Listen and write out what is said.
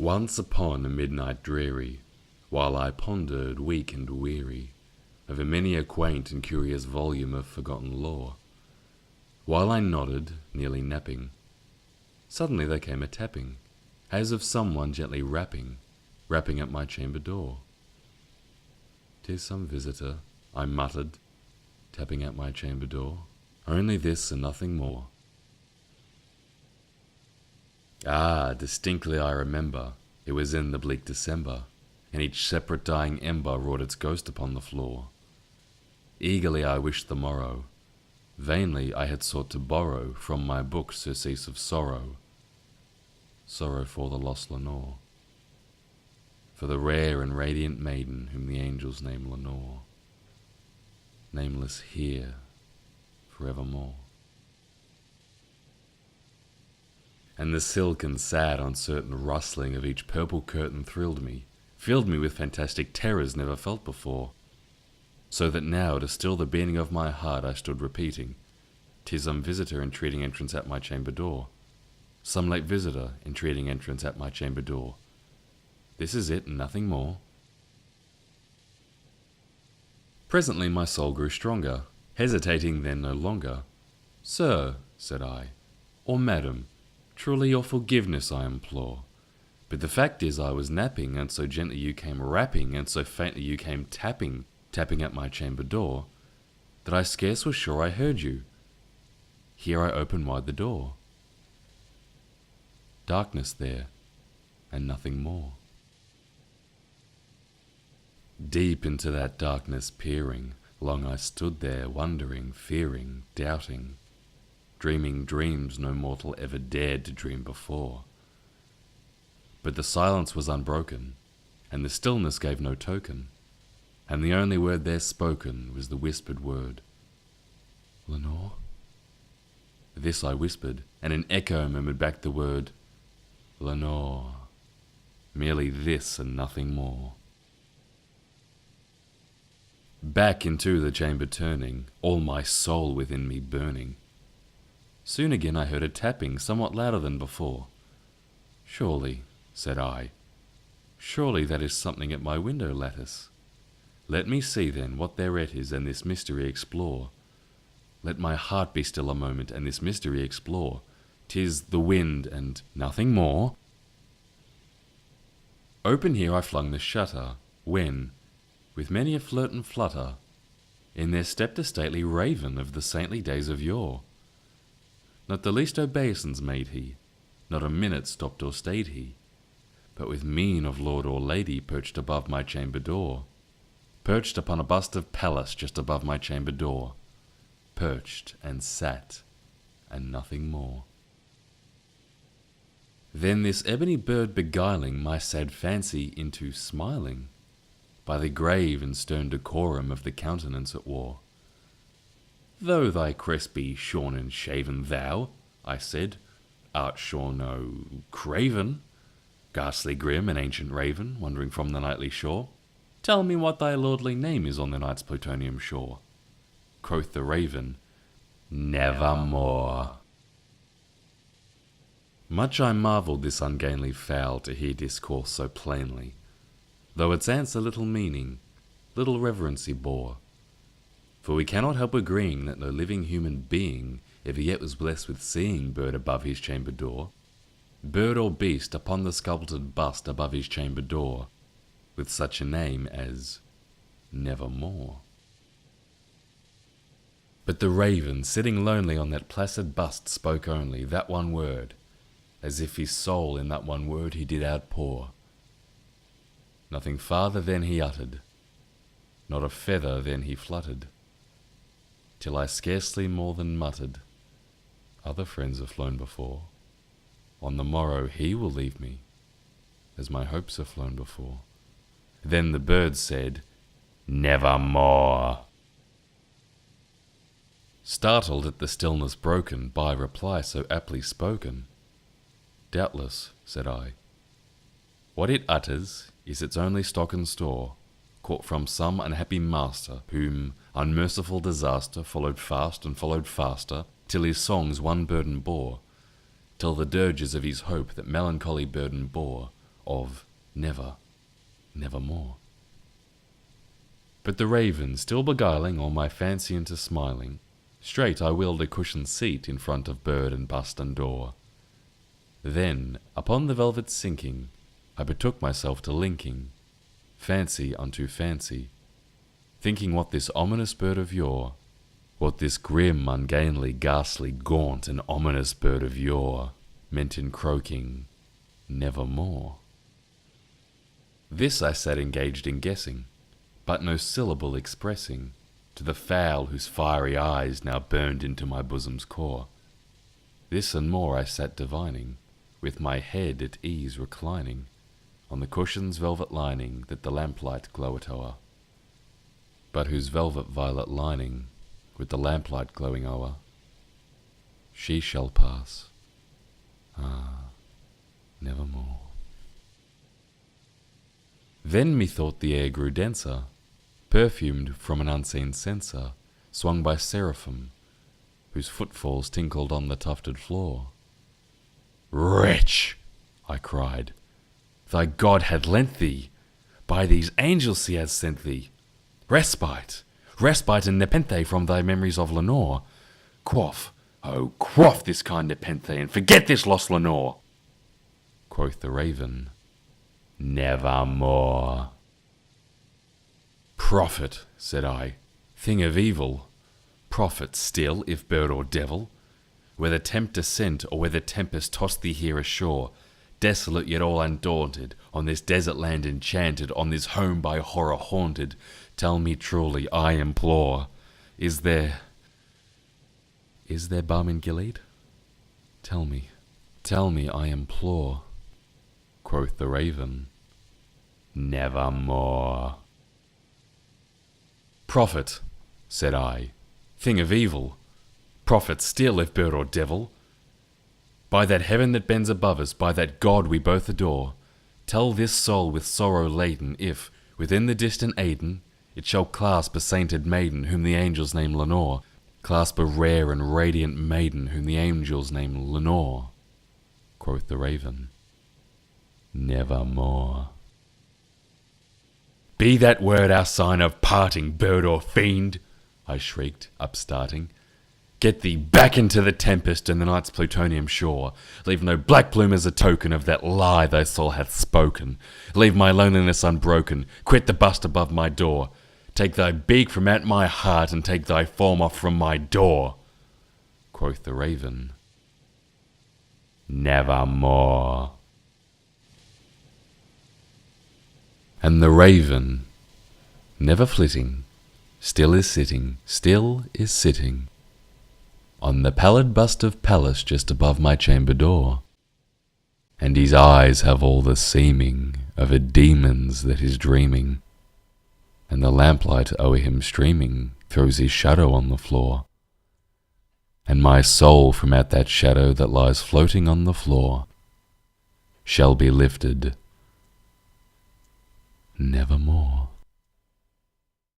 Once upon a midnight dreary, while I pondered, weak and weary, over many a quaint and curious volume of forgotten lore, while I nodded, nearly napping, suddenly there came a tapping, as of someone gently rapping at my chamber door. "'Tis some visitor," I muttered, tapping at my chamber door. "Only this and nothing more." Ah, distinctly I remember, it was in the bleak December, and each separate dying ember wrought its ghost upon the floor. Eagerly I wished the morrow. Vainly I had sought to borrow from my book surcease of sorrow. Sorrow for the lost Lenore, for the rare and radiant maiden whom the angels name Lenore, nameless here forevermore. And the silk and sad uncertain rustling of each purple curtain thrilled me, filled me with fantastic terrors never felt before, so that now to still the beating of my heart I stood repeating, "'Tis some visitor entreating entrance at my chamber door, some late visitor entreating entrance at my chamber door. This is it and nothing more." Presently my soul grew stronger, hesitating then no longer. "Sir," said I, "or madam, truly your forgiveness I implore. But the fact is I was napping, and so gently you came rapping, and so faintly you came tapping at my chamber door, that I scarce was sure I heard you. Here I open wide the door. Darkness there, and nothing more." Deep into that darkness peering, long I stood there, wondering, fearing, doubting, dreaming dreams no mortal ever dared to dream before. But the silence was unbroken, and the stillness gave no token, and the only word there spoken was the whispered word, "Lenore?" This I whispered, and an echo murmured back the word, "Lenore." Merely this and nothing more. Back into the chamber turning, all my soul within me burning. Soon again I heard a tapping, somewhat louder than before. "Surely," said I, "surely that is something at my window lattice. Let me see then what thereat is, and this mystery explore. Let my heart be still a moment, and this mystery explore. 'Tis the wind, and nothing more." Open here I flung the shutter, when, with many a flirt and flutter, in there stepped a stately raven of the saintly days of yore. Not the least obeisance made he, not a minute stopped or stayed he, but with mien of lord or lady perched above my chamber door, perched upon a bust of Pallas just above my chamber door, perched and sat, and nothing more. Then this ebony bird beguiling my sad fancy into smiling, by the grave and stern decorum of the countenance it wore. "Though thy crest be shorn and shaven, thou," I said, "art sure no craven, ghastly grim and ancient raven, wandering from the nightly shore. Tell me what thy lordly name is on the night's Plutonian shore." Quoth the raven, "Nevermore." Much I marvelled this ungainly fowl to hear discourse so plainly, though its answer little meaning, little reverency bore. For we cannot help agreeing that no living human being ever yet was blessed with seeing bird above his chamber door, bird or beast upon the sculptured bust above his chamber door, with such a name as Nevermore. But the raven, sitting lonely on that placid bust, spoke only that one word, as if his soul in that one word he did outpour. Nothing farther then he uttered, not a feather then he fluttered, till I scarcely more than muttered, "Other friends have flown before. On the morrow he will leave me, as my hopes have flown before." Then the bird said, "Nevermore." Startled at the stillness broken by reply so aptly spoken, "Doubtless," said I, "what it utters is its only stock and store, caught from some unhappy master, whom unmerciful disaster followed fast and followed faster, till his songs one burden bore, till the dirges of his hope that melancholy burden bore of never, nevermore. But the raven, still beguiling all my fancy into smiling, straight I willed a cushioned seat in front of bird and bust and door. Then, upon the velvet sinking, I betook myself to linking fancy unto fancy, thinking what this ominous bird of yore, what this grim, ungainly, ghastly, gaunt, and ominous bird of yore meant in croaking nevermore. This I sat engaged in guessing, but no syllable expressing to the fowl whose fiery eyes now burned into my bosom's core. This and more I sat divining, with my head at ease reclining on the cushion's velvet lining that the lamplight gloweth o'er, but whose velvet violet lining, with the lamplight glowing o'er, she shall pass, nevermore. Then methought the air grew denser, perfumed from an unseen censer, swung by seraphim, whose footfalls tinkled on the tufted floor. Wretch, I cried, thy God had lent thee, by these angels he has sent thee, respite, respite and nepenthe from thy memories of Lenore. Quaff, oh, quaff this kind nepenthe, and forget this lost Lenore. Quoth the raven, nevermore. Prophet, said I, thing of evil, prophet still, if bird or devil, whether tempter sent or whether tempest tossed thee here ashore, desolate yet all undaunted, on this desert land enchanted, on this home by horror haunted, tell me truly, I implore, is there balm in Gilead? Tell me, I implore. Quoth the raven, nevermore. Prophet, said I, thing of evil, prophet still, if bird or devil, by that heaven that bends above us, by that God we both adore, tell this soul with sorrow laden, if, within the distant Aidenn, it shall clasp a sainted maiden, whom the angels name Lenore, clasp a rare and radiant maiden, whom the angels name Lenore. Quoth the raven, nevermore. Be that word our sign of parting, bird or fiend, I shrieked, upstarting. Get thee back into the tempest and the night's plutonium shore. Leave no black plume as a token of that lie thy soul hath spoken. Leave my loneliness unbroken. Quit the bust above my door. Take thy beak from out my heart and take thy form off from my door. Quoth the raven, nevermore. And the raven, never flitting, still is sitting on the pallid bust of Pallas just above my chamber door, and his eyes have all the seeming of a demon's that is dreaming, and the lamplight o'er him streaming throws his shadow on the floor, and my soul from out that shadow that lies floating on the floor shall be lifted nevermore.